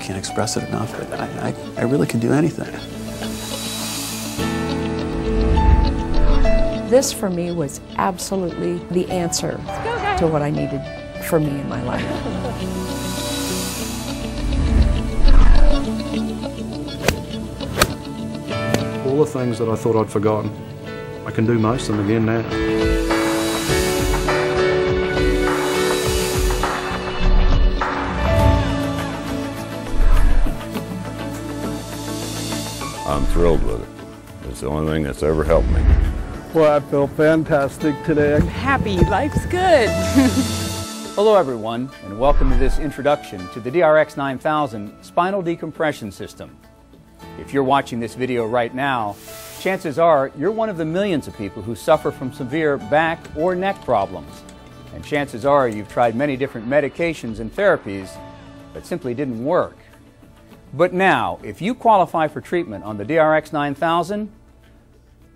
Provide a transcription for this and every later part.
can't express it enough, but I really can do anything. This for me was absolutely the answer to what I needed for me in my life. All the things that I thought I'd forgotten, I can do most of them again now. I'm thrilled with it. It's the only thing that's ever helped me. Well, I feel fantastic today. I'm happy. Life's good. Hello, everyone, and welcome to this introduction to the DRX 9000 Spinal Decompression System. If you're watching this video right now, chances are you're one of the millions of people who suffer from severe back or neck problems. And chances are you've tried many different medications and therapies that simply didn't work. But now, if you qualify for treatment on the DRX 9000,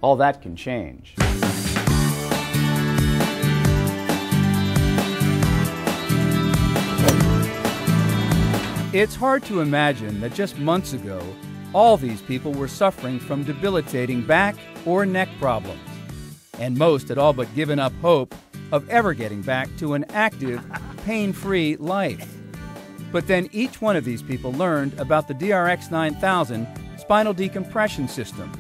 all that can change. It's hard to imagine that just months ago, all these people were suffering from debilitating back or neck problems. And most had all but given up hope of ever getting back to an active, pain-free life. But then each one of these people learned about the DRX 9000 Spinal Decompression System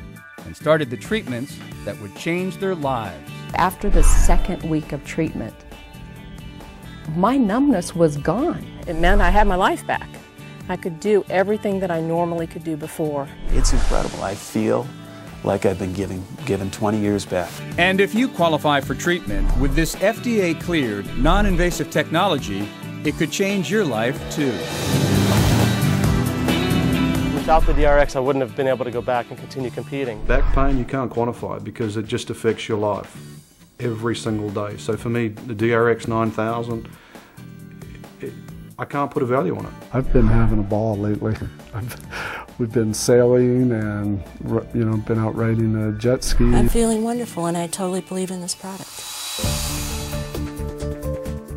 and started the treatments that would change their lives. After the second week of treatment, my numbness was gone. It meant I had my life back. I could do everything that I normally could do before. It's incredible. I feel like I've been given 20 years back. And if you qualify for treatment with this FDA-cleared, non-invasive technology, it could change your life too. Without the DRX, I wouldn't have been able to go back and continue competing. Back pain you can't quantify because it just affects your life every single day. So for me, the DRX 9000, I can't put a value on it. I've been having a ball lately. We've been sailing and been out riding a jet ski. I'm feeling wonderful, and I totally believe in this product.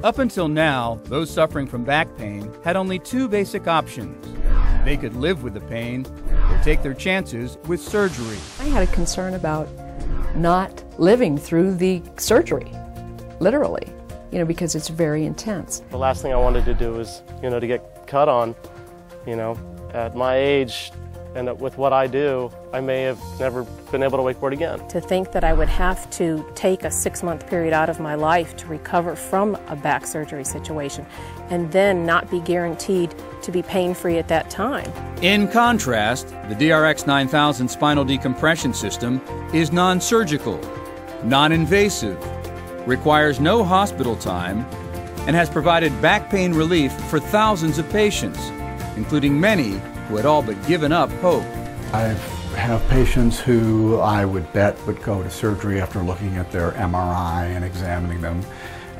Up until now, those suffering from back pain had only two basic options. They could live with the pain or take their chances with surgery. I had a concern about not living through the surgery, literally, because it's very intense. The last thing I wanted to do was, to get cut on. At my age and with what I do, I may have never been able to wakeboard again. To think that I would have to take a 6-month period out of my life to recover from a back surgery situation and then not be guaranteed to be pain-free at that time. In contrast, the DRX 9000 Spinal Decompression System is non-surgical, non-invasive, requires no hospital time, and has provided back pain relief for thousands of patients, including many who had all but given up hope. I have patients who I would bet would go to surgery after looking at their MRI and examining them.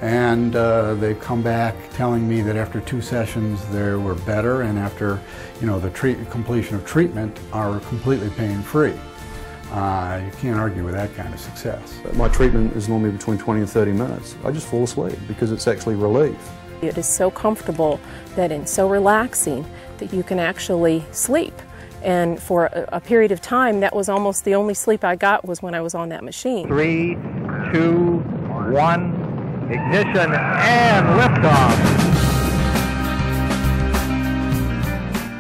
And they come back telling me that after 2 sessions they were better, and after the completion of treatment are completely pain-free. You can't argue with that kind of success. My treatment is normally between 20 and 30 minutes. I just fall asleep because it's actually relief. It is so comfortable and so relaxing that you can actually sleep. And for a period of time, that was almost the only sleep I got was when I was on that machine. 3, 2, 1, ignition and liftoff.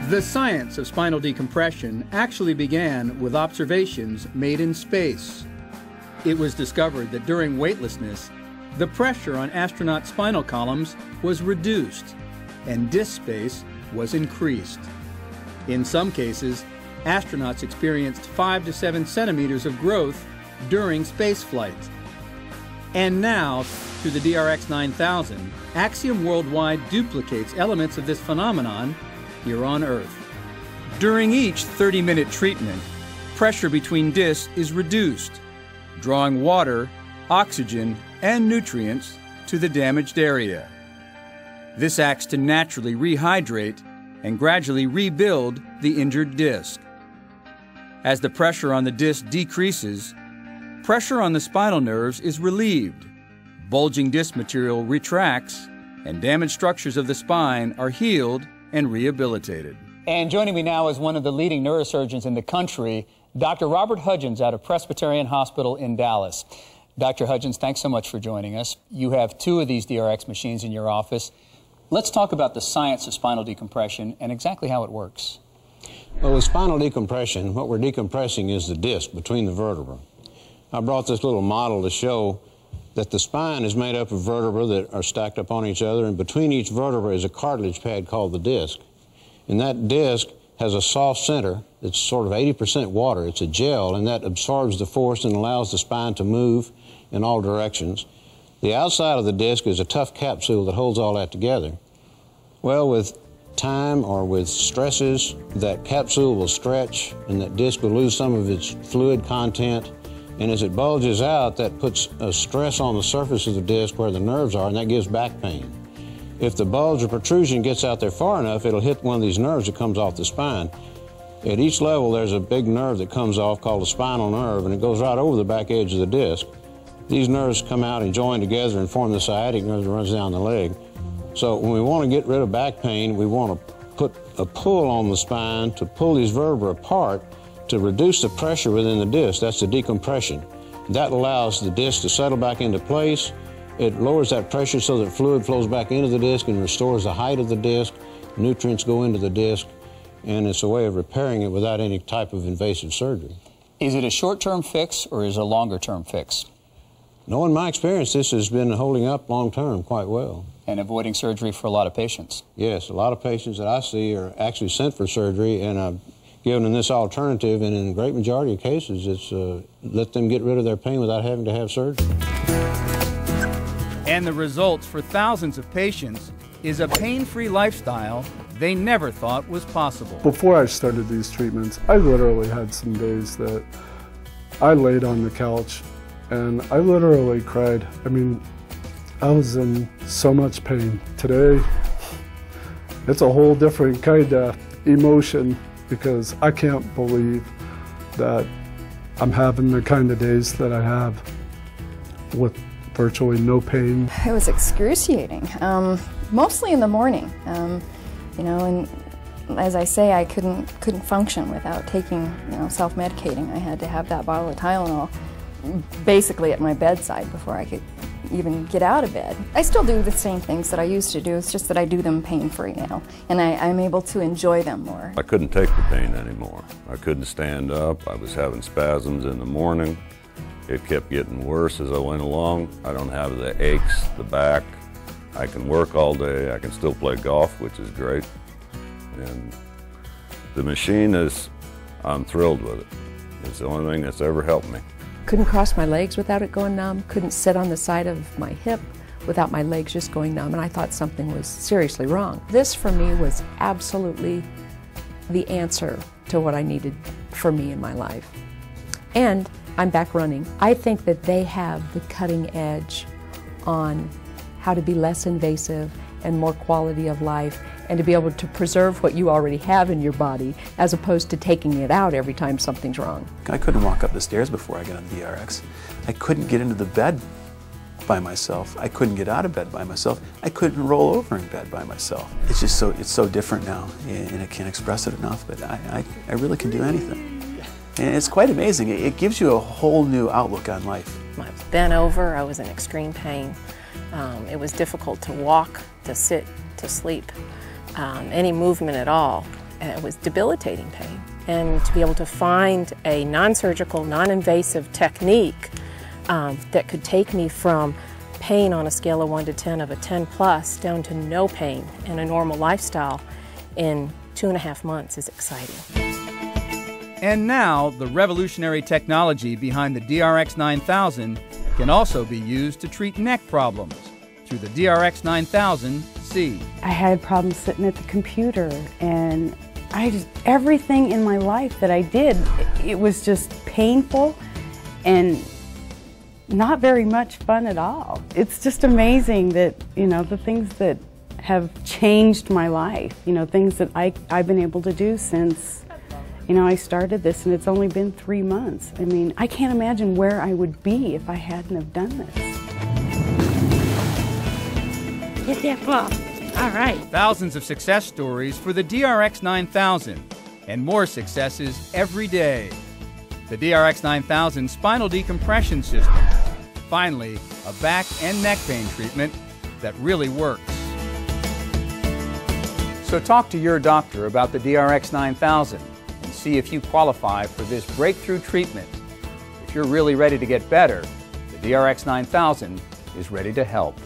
The science of spinal decompression actually began with observations made in space. It was discovered that during weightlessness, the pressure on astronaut spinal columns was reduced and disk space was increased. In some cases, astronauts experienced 5 to 7 centimeters of growth during spaceflight. And now, through the DRX 9000, Axiom Worldwide duplicates elements of this phenomenon here on Earth. During each 30-minute treatment, pressure between discs is reduced, drawing water, oxygen, and nutrients to the damaged area. This acts to naturally rehydrate and gradually rebuild the injured disc. As the pressure on the disc decreases, pressure on the spinal nerves is relieved, bulging disc material retracts, and damaged structures of the spine are healed and rehabilitated. And joining me now is one of the leading neurosurgeons in the country, Dr. Robert Hudgens out of Presbyterian Hospital in Dallas. Dr. Hudgens, thanks so much for joining us. You have 2 of these DRX machines in your office. Let's talk about the science of spinal decompression and exactly how it works. Well, with spinal decompression, what we're decompressing is the disc between the vertebrae. I brought this little model to show that the spine is made up of vertebrae that are stacked up on each other, and between each vertebra is a cartilage pad called the disc. And that disc has a soft center that's sort of 80% water. It's a gel, and that absorbs the force and allows the spine to move in all directions. The outside of the disc is a tough capsule that holds all that together. Well, with time or with stresses, that capsule will stretch and that disc will lose some of its fluid content. And as it bulges out, that puts a stress on the surface of the disc where the nerves are, and that gives back pain. If the bulge or protrusion gets out there far enough, it'll hit one of these nerves that comes off the spine. At each level, there's a big nerve that comes off called a spinal nerve, and it goes right over the back edge of the disc. These nerves come out and join together and form the sciatic nerve that runs down the leg. So when we want to get rid of back pain, we want to put a pull on the spine to pull these vertebrae apart to reduce the pressure within the disc. That's the decompression. That allows the disc to settle back into place. It lowers that pressure so that fluid flows back into the disc and restores the height of the disc. Nutrients go into the disc, and it's a way of repairing it without any type of invasive surgery. Is it a short-term fix or is it a longer-term fix? No, in my experience, this has been holding up long-term quite well. And avoiding surgery for a lot of patients? Yes, a lot of patients that I see are actually sent for surgery, and I've given them this alternative, and in a great majority of cases, it's let them get rid of their pain without having to have surgery. And the results for thousands of patients is a pain-free lifestyle they never thought was possible. Before I started these treatments, I literally had some days that I laid on the couch and I literally cried. I mean, I was in so much pain. Today, it's a whole different kind of emotion because I can't believe that I'm having the kind of days that I have with virtually no pain. It was excruciating, mostly in the morning. You know, and as I say, I couldn't function without taking, self-medicating. I had to have that bottle of Tylenol basically at my bedside before I could even get out of bed. I still do the same things that I used to do, it's just that I do them pain-free now, and I'm able to enjoy them more. I couldn't take the pain anymore. I couldn't stand up. I was having spasms in the morning. It kept getting worse as I went along. I don't have the aches, the back. I can work all day. I can still play golf, which is great. And the machine I'm thrilled with it. It's the only thing that's ever helped me. Couldn't cross my legs without it going numb. Couldn't sit on the side of my hip without my legs just going numb, and I thought something was seriously wrong. This for me was absolutely the answer to what I needed for me in my life. And I'm back running. I think that they have the cutting edge on how to be less invasive and more quality of life, and to be able to preserve what you already have in your body as opposed to taking it out every time something's wrong. I couldn't walk up the stairs before I got on the DRX. I couldn't get into the bed by myself. I couldn't get out of bed by myself. I couldn't roll over in bed by myself. It's just so different now, and I can't express it enough, but I really can do anything. And it's quite amazing. It gives you a whole new outlook on life. I was bent over, I was in extreme pain. It was difficult to walk, to sit, to sleep, any movement at all. And it was debilitating pain. And to be able to find a non-surgical, non-invasive technique that could take me from pain on a scale of 1 to 10 of a 10 plus down to no pain and a normal lifestyle in 2.5 months is exciting. And now, the revolutionary technology behind the DRX 9000 can also be used to treat neck problems through the DRX 9000C. I had problems sitting at the computer, and everything in my life that I did, it was just painful and not very much fun at all. It's just amazing that, the things that have changed my life, things that I've been able to do since I started this, and it's only been 3 months. I mean, I can't imagine where I would be if I hadn't have done this. Get that ball. All right. Thousands of success stories for the DRX 9000 and more successes every day. The DRX 9000 spinal decompression system. Finally, a back and neck pain treatment that really works. So talk to your doctor about the DRX 9000 and see if you qualify for this breakthrough treatment. If you're really ready to get better, the DRX 9000 is ready to help.